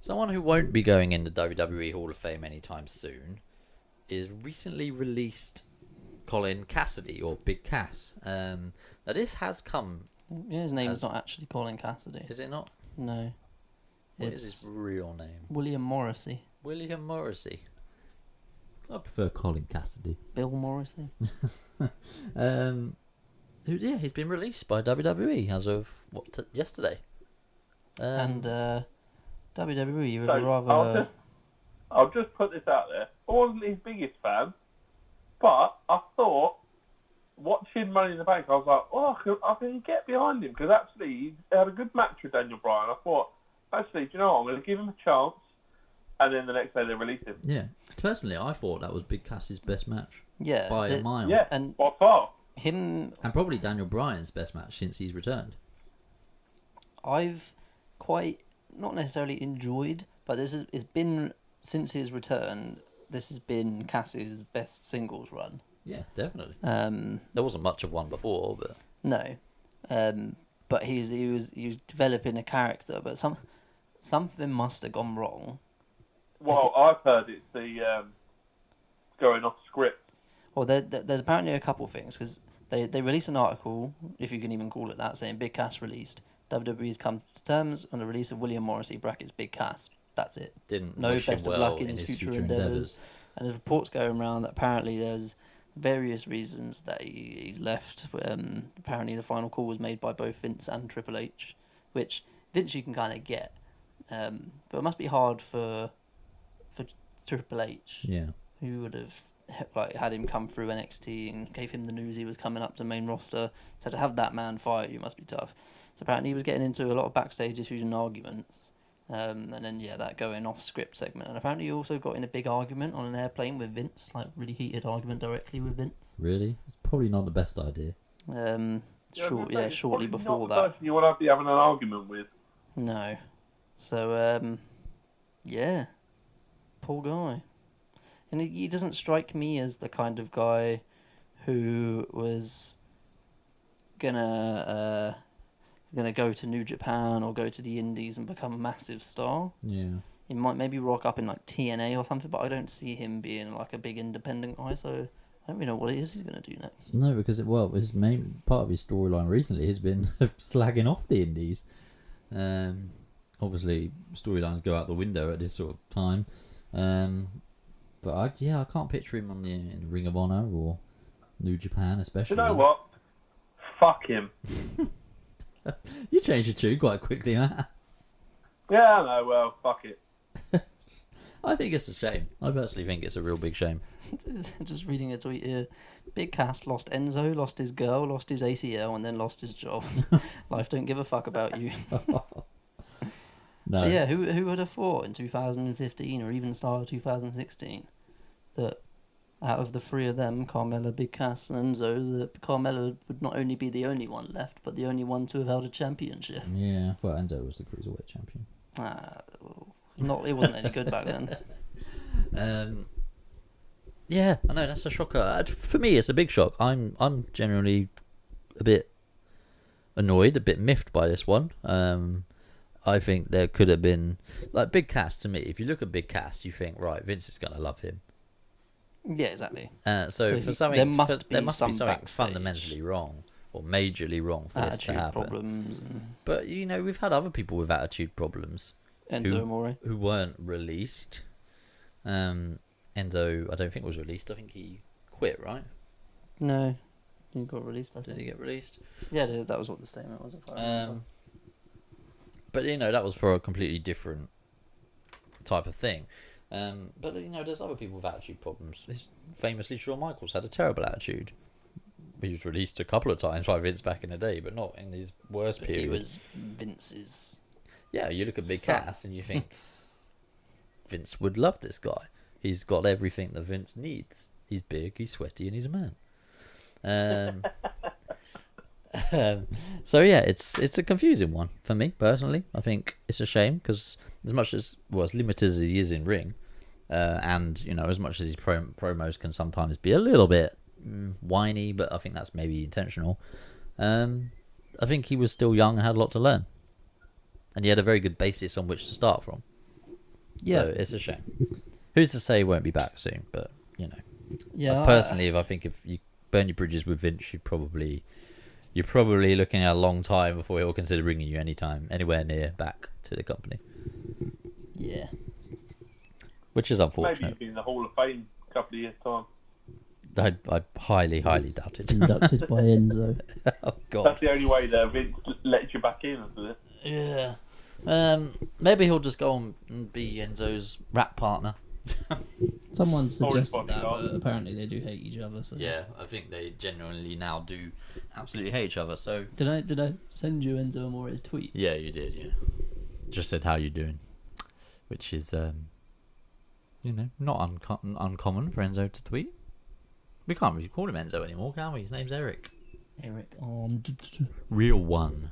Someone who won't be going in the WWE Hall of Fame anytime soon is recently released Colin Cassidy, or Big Cass. Now this has come... Yeah, his name's not actually Colin Cassidy. Is it not? No. What is his real name? William Morrissey. William Morrissey. I prefer Colin Cassidy. Bill Morrissey. He's been released by WWE as of yesterday. And WWE would So, rather... I'll just put this out there. I wasn't his biggest fan, but I thought, watching Money in the Bank, I was like, oh, I can get behind him, because actually he had a good match with Daniel Bryan. I thought, actually, do you know what, I'm going to give him a chance, and then the next day they released him. Yeah. Personally, I thought that was Big Cass's best match. Yeah. By a mile. Yeah, And by far. him... And probably Daniel Bryan's best match since he's returned. I've quite not necessarily enjoyed, but it's been since his return. This has been Cass's best singles run. Yeah, definitely. There wasn't much of one before, but No, but he was developing a character, but something must have gone wrong. Well, I've heard it's the going off script. Well, there's apparently a couple of things, because they released an article, if you can even call it that, saying Big Cass released. WWE's come to terms on the release of William Morrissey (brackets Big Cass). That's it. didn't No wish him best of well luck in his future endeavours. And there's reports going around that apparently there's various reasons that he's left. Apparently the final call was made by both Vince and Triple H, which Vince you can kind of get, but it must be hard for Triple H, Yeah. who would have had him come through NXT and gave him the news he was coming up to the main roster. So to have that man fire you must be tough. So apparently he was getting into a lot of backstage issues and arguments. And then, that going off script segment. And apparently he also got in a big argument on an airplane with Vince, like really heated argument directly with Vince. Really? It's probably not the best idea. Shortly before not the that. person you want to be having an argument with. No. So, poor guy. And he doesn't strike me as the kind of guy who was gonna go to New Japan or go to the Indies and become a massive star. Yeah. He might maybe rock up in like TNA or something, but I don't see him being like a big independent guy, so I don't really know what it is he's going to do next. No, because his main part of his storyline recently has been slagging off the Indies. Obviously, storylines go out the window at this sort of time. But I can't picture him on in Ring of Honor or New Japan, especially. Do you know what? Fuck him. You changed your tune quite quickly, Matt. Yeah, I know. Well, fuck it. I think it's a shame. I personally think it's a real big shame. Just reading a tweet here. Big Cass lost Enzo, lost his girl, lost his ACL, and then lost his job. Life don't give a fuck about you. No. But yeah, who would have thought in 2015 or even start of 2016 that out of the three of them, Carmella, Big Cass, and Enzo, that Carmella would not only be the only one left, but the only one to have held a championship. Yeah, well, Enzo was the Cruiserweight champion. It wasn't any good back then. Yeah, I know, that's a shocker. For me, it's a big shock. I'm generally a bit annoyed, a bit miffed by this one. I think there could have been, like, Big Cass. To me, if you look at Big Cass, you think, right, Vince is going to love him. Yeah, exactly. There must be something backstage fundamentally wrong or majorly wrong for this to attitude happen. problems. But we've had other people with attitude problems Enzo Amore. who weren't released. Enzo, I don't think was released. I think he quit, right? No, he got released. I Did think. he get released? Yeah, that was what the statement was. If I remember. But that was for a completely different type of thing. But there's other people with attitude problems. Famously, Shawn Michaels had a terrible attitude. He was released a couple of times by Vince back in the day, but not in his worst period. He was Vince's. Yeah, you look at Big son. Cass and you think Vince would love this guy. He's got everything that Vince needs. He's big, he's sweaty, and he's a man. So yeah, it's a confusing one for me personally. I think it's a shame because as much as limited as he is in ring, and as much as his promos can sometimes be a little bit whiny, but I think that's maybe intentional. I think he was still young and had a lot to learn, and he had a very good basis on which to start from. Yeah. So it's a shame. Who's to say he won't be back soon? But you know, Yeah. personally, if you burn your bridges with Vince, you're probably looking at a long time before he'll consider bringing you anywhere near back to the company, Yeah. which is Maybe unfortunate. he'll be in the Hall of Fame a couple of years' time. I highly doubt it. Inducted by Enzo. Oh God. That's the only way that Vince lets you back in, isn't it? Yeah. Maybe he'll just go on and be Enzo's rap partner. Someone suggested Probably that, not. but apparently they do hate each other. So. Yeah, I think they genuinely now do absolutely hate each other. So Did I send you Enzo Amore's tweet? yeah, you did. Yeah, just said how you doing, which is not uncommon for Enzo to tweet. We can't really call him Enzo anymore, can we? His name's Eric. Eric. Real one.